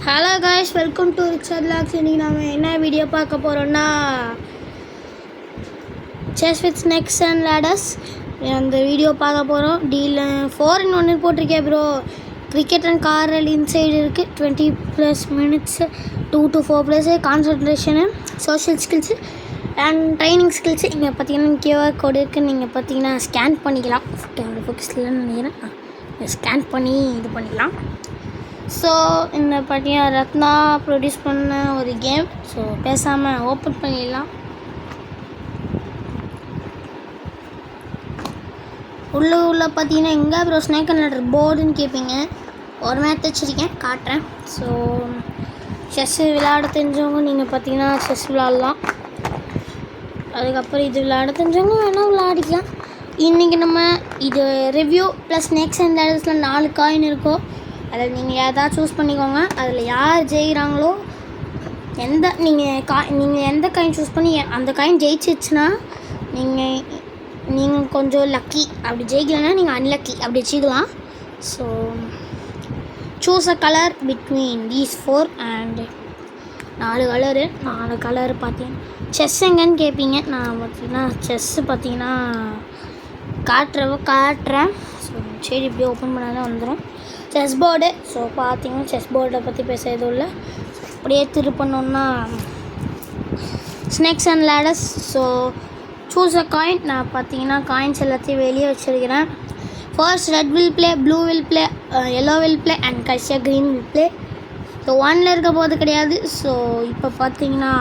Hello guys, welcome to Richard Logs. இன்றைக்கி நம்ம என்ன வீடியோ பார்க்க போகிறோன்னா chess with snakes and ladders அந்த வீடியோ பார்க்க போகிறோம். டீல் 4-in-1 போட்டிருக்கேன் bro. Cricket and carrom inside இருக்குது. 20+ minutes 2 to 4 players concentration, social skills and training skills. இங்கே பார்த்தீங்கன்னா QR கோடு இருக்குது. நீங்கள் பார்த்தீங்கன்னா ஸ்கேன் பண்ணிக்கலாம். ஃபோக்கஸ்லன்னு நினைக்கிறேன். ஸ்கேன் பண்ணி இது பண்ணிக்கலாம். ஸோ இந்த பார்த்தீங்கன்னா ரத்னா ப்ரொடியூஸ் பண்ண ஒரு கேம். ஸோ பேசாமல் ஓப்பன் பண்ணிடலாம். உள்ள பார்த்தீங்கன்னா எங்கே ப்ரோ ஸ்னேக் அண்ட் லேடர் போர்டுன்னு கேட்பீங்க. ஒரு மேட்ச் வச்சுருக்கேன், காட்டுறேன். ஸோ செஸ்ஸு விளையாட தெரிஞ்சவங்க நீங்கள் பார்த்தீங்கன்னா செஸ் விளாட்லாம். அதுக்கப்புறம் இது விளையாட தெரிஞ்சவங்க வேணால் விளையாடிக்கலாம். இன்றைக்கி நம்ம இது ரிவ்யூ ப்ளஸ் ஸ்னேக்ஸ் அண்ட் லேடர்ஸில் 4 காயின் இருக்கும். அதில் நீங்கள் எதாவது சூஸ் பண்ணிக்கோங்க. அதில் யார் ஜெயிக்கிறாங்களோ நீங்கள் எந்த காயின் சூஸ் பண்ணி அந்த காயின் ஜெயிச்சிச்சுன்னா நீங்கள் கொஞ்சம் லக்கி. அப்படி ஜெயிக்கலைன்னா நீங்கள் அன்லக்கி, அப்படி வச்சுக்கலாம். So choose a colour between these 4 and 4 colour பார்த்தீங்கன்னா செஸ் எங்கன்னு கேட்பீங்க. நான் பார்த்தீங்கன்னா செஸ்ஸு பார்த்தீங்கன்னா காட்டுறேன். ஸோ சரி, இப்படியே ஓப்பன் பண்ணால் தான் வந்துடும் செஸ் போர்டு. ஸோ பார்த்தீங்கன்னா செஸ் போர்டை பற்றி பேச எதுவும் இல்லை. அப்படியே திருப்பணுன்னா snakes and ladders. So choose a coin. நான் பார்த்தீங்கன்னா காயின்ஸ் எல்லாத்தையும் வெளியே வச்சுருக்கிறேன். First red will play, blue will play, yellow will play and கடைசியாக க்ரீன் வில் ப்ளே. ஸோ 1ல் இருக்க போது கிடையாது. ஸோ இப்போ பார்த்தீங்கன்னா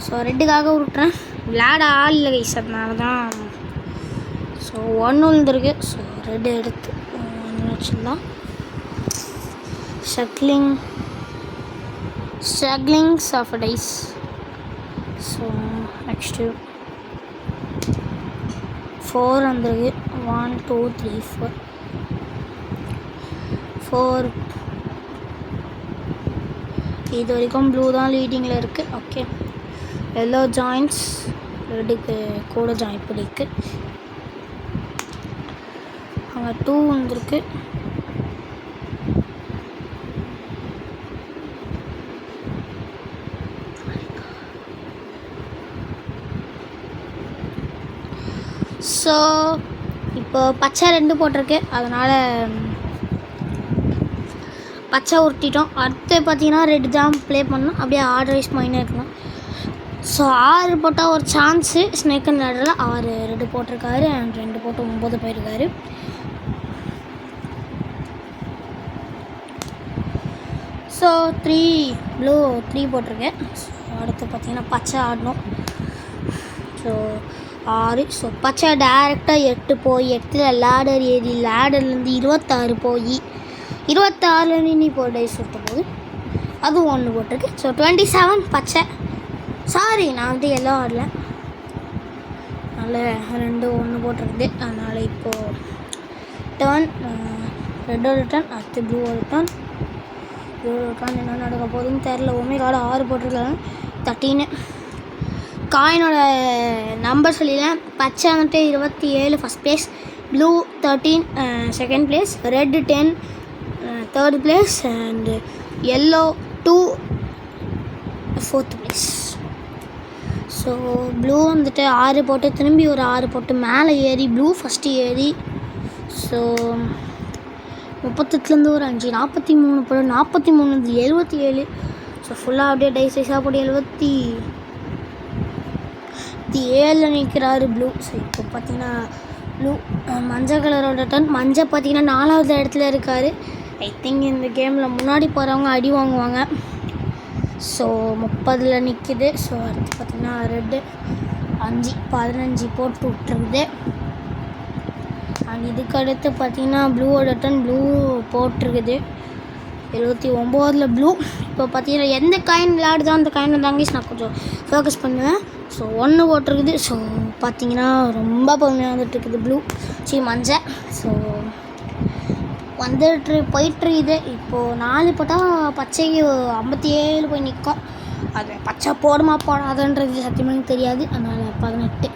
ஸோ ரெட்டுக்காக விட்டுறேன். விளையாட ஆள் இல்லை கைஸ், அதனால தான். ஸோ 1 விழுந்துருக்கு. ஸோ ரெட்டு எடுத்து வச்சுக்கலாம். ஸ்ட்ரக்லிங்ஸ் ஆஃப் டைஸ். ஸோ நெக்ஸ்ட்டு 4 வந்துருக்கு. 1 2 3 4 இது வரைக்கும் ப்ளூ தான் லீடிங்கில் இருக்குது. ஓகே, எல்லோ ஜாயின்ஸ், ரெட்டுக்கு கூட ஜாயின் பண்ணியிருக்கு. அங்கே 2 வந்துருக்கு. ஸோ இப்போ பச்சை 2 போட்டிருக்கு, அதனால் பச்சை உருட்டிட்டோம். அடுத்து பார்த்தீங்கன்னா ரெட் தான் ப்ளே பண்ணணும். அப்படியே ஆர்டர் வைஸ் மைனாக இருக்கணும். ஸோ 6 போட்டால் ஒரு சான்ஸு. ஸ்னேக் அண்ட் லேடரில் 6 ரெட்டு போட்டிருக்காரு அண்ட் 2 போட்டு 9 போயிருக்காரு. ஸோ 3 ப்ளூ 3 போட்டிருக்கேன். ஸோ அடுத்து பார்த்தீங்கன்னா பச்சை ஆடணும். ஸோ 6. ஸோ பச்சை டேரெக்டாக 8 போய் 8ல் லேடர் ஏறி லேடர்லேருந்து 26 போய் 26லேருந்து நீ இப்போ டைஸ் சுட்டும்போது அது 1 போட்டிருக்கு. ஸோ 27 பச்சை. சாரி, நான் வந்து எல்லோ ஆடல, அதனால் 2 1 போட்டிருக்குது. அதனால் இப்போது டர்ன் ரெட்டோட டர்ன், அடுத்து ப்ளூவோட டர்ன். என்ன நடக்க போகுதுன்னு தெரில. ஒமேகால 6 போட்டிருக்காங்க. 13 காயினோட நம்பர் சொல்லிடலாம். பச்சை வந்துட்டு 27 first place, blue 13 second place, red 10 third place and yellow 2 4th place. So blue வந்துட்டு 6 போட்டு திரும்பி ஒரு 6 போட்டு மேலே ஏறி ப்ளூ ஃபஸ்ட்டு ஏறி ஸோ 38லேருந்து ஒரு 5 43 போட்டு 43 77. ஸோ ஃபுல்லாக அப்படியே டைஸ் டைஸாக போட்டு 77ல் நிற்கிறாரு ப்ளூ. ஸோ இப்போ பார்த்தீங்கன்னா ப்ளூ மஞ்சள் கலரோட டர்ன். மஞ்சள் பார்த்தீங்கன்னா 4வது இடத்துல இருக்கார். ஐ திங்க் இந்த கேமில் முன்னாடி போகிறவங்க அடி வாங்குவாங்க. ஸோ 30ல் நிற்கிது. ஸோ அடுத்து பார்த்திங்கன்னா ரெட்டு 5 15 போட்டு விட்டுருக்குது. அண்ட் இதுக்கு அடுத்து பார்த்திங்கன்னா ப்ளூவோட டர்ன். ப்ளூ போட்டிருக்குது 79ல் ப்ளூ. இப்போ பார்த்தீங்கன்னா எந்த காயின் விளையாடுதோ அந்த காயின் தாங்க நான் கொஞ்சம் ஃபோக்கஸ் பண்ணுவேன். ஸோ 1 போட்டிருக்குது. ஸோ பார்த்திங்கன்னா ரொம்ப பொறுமையாக வந்துட்டுருக்குது ப்ளூ மஞ்சள். ஸோ போயிட்டுருக்குது. இப்போது 4 போட்டால் பச்சைக்கு 57 போய் நிற்கும். அது பச்சை போடுமா போடாதுன்றது சத்தியமாக தெரியாது. அதனால் 18.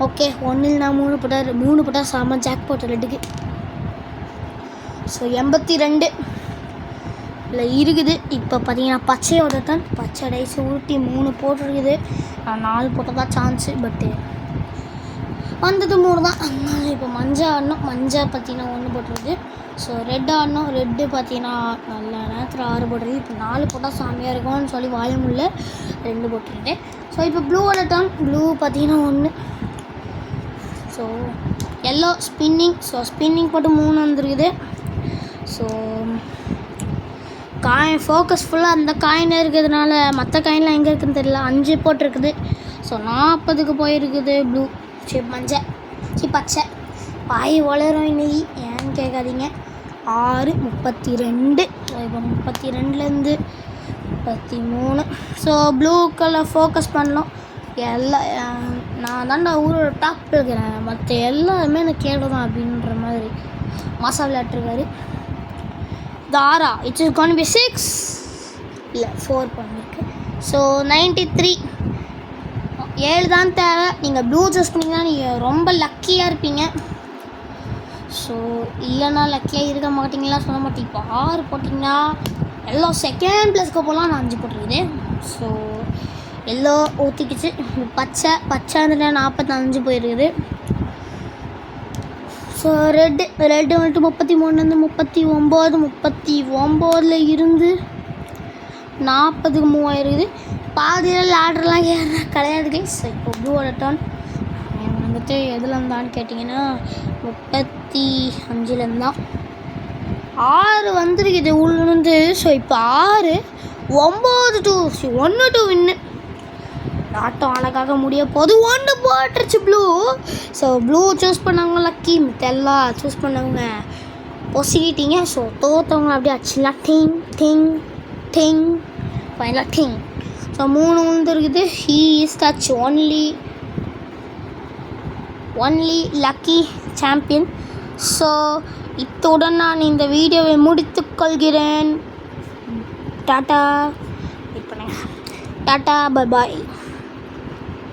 ஓகே, 1ல் நான் 3 போட்டால் சாமான் ஜாக் போட்ட ரெட்டுக்கு. ஸோ 82 இல்லை இருக்குது. இப்போ பார்த்தீங்கன்னா பச்சையோட தான் பச்சை டைஸ் உருட்டி 3 போட்டிருக்குது. 4 போட்டால் தான் சான்ஸு, பட்டு வந்தது 3 தான். அதனால இப்போ மஞ்சள் ஆடணும். மஞ்சள் பார்த்தீங்கன்னா 1 போட்டிருக்கு. ஸோ ரெட் ஆடணும். ரெட்டு பார்த்தீங்கன்னா நல்ல நேரத்தில் 6 போட்டிருக்கு. இப்போ 4 போட்டால் சாமியாக இருக்கும்னு சொல்லி வாயமுள்ள 2 போட்டிருக்கேன். ஸோ இப்போ ப்ளூவோட டர்ன். ப்ளூ பார்த்தீங்கன்னா 1. So yellow spinning. So spinning போட்டு 3 வந்துருக்குது. ஸோ காயின் ஃபோக்கஸ் ஃபுல்லாக அந்த காயின் இருக்கிறதுனால மற்ற காயின்லாம் எங்கே இருக்குதுன்னு தெரியல. 5 போட்டிருக்குது. ஸோ 40க்கு போயிருக்குது ப்ளூ. சரி பச்சை பாய் வளரும் இன்னைக்கு, ஏன்னு கேட்காதீங்க. 6 32. ஸோ இப்போ 32லேருந்து 33. ஸோ ப்ளூ கலர் ஃபோக்கஸ் பண்ணலாம். நான் தாண்டா ஊரோட டாப் இருக்கிறேன், மற்ற எல்லாருமே எனக்கு கேடு தான் அப்படின்ற மாதிரி மாசா விளையாட்டுருக்காரு. தாரா இட்ஸ் இஸ் கான் பி 6 இல்லை 4 பண்ணிருக்கு. ஸோ 93. 7 தான் தேவை. நீங்கள் ப்ளூ சூஸ் பண்ணிங்கன்னா நீங்கள் ரொம்ப லக்கியாக இருப்பீங்க. ஸோ இல்லைன்னா லக்கியாக இருக்க மாட்டிங்களா சொல்ல மாட்டேன். இப்போ 6 போட்டிங்கன்னா எல்லோ செகண்ட் ப்ளஸ்க்கு போகலாம். நான் 5 போட்டிருக்குது. ஸோ எல்லோ ஊற்றிக்கிச்சு. பச்சை வந்துட்டு 45 போயிருக்குது. ஸோ ரெட்டு வந்துட்டு 33லேருந்து 39 இருந்து 40க்கு மூவ் ஆயிருக்குது. பாதியில் லேடர்லாம் ஏற கிடையாது கைஸ். இப்போ ப்ளூவோட டர்ன். வந்துட்டு எதில் இருந்தான்னு கேட்டிங்கன்னா 35லேருந்து தான் 6 வந்துருக்குது உள்ளிருந்து. ஸோ இப்போ 6 9 1 வின்னு. ஆட்டம் அழகாக முடிய போது 1 போட்டுருச்சு ப்ளூ. ஸோ ப்ளூ சூஸ் பண்ணவங்க லக்கி, எல்லாம் சூஸ் பண்ணவங்க பொசிக்கிட்டீங்க. ஸோ தோற்றவங்க அப்படியே ஆச்சுலாம் டிங் ஃபைனலாக டிங். ஸோ 3 வந்துருக்குது. He is touch only lucky champion. So இத்துடன் நான் இந்த வீடியோவை முடித்துக்கொள்கிறேன். Tata bye bye.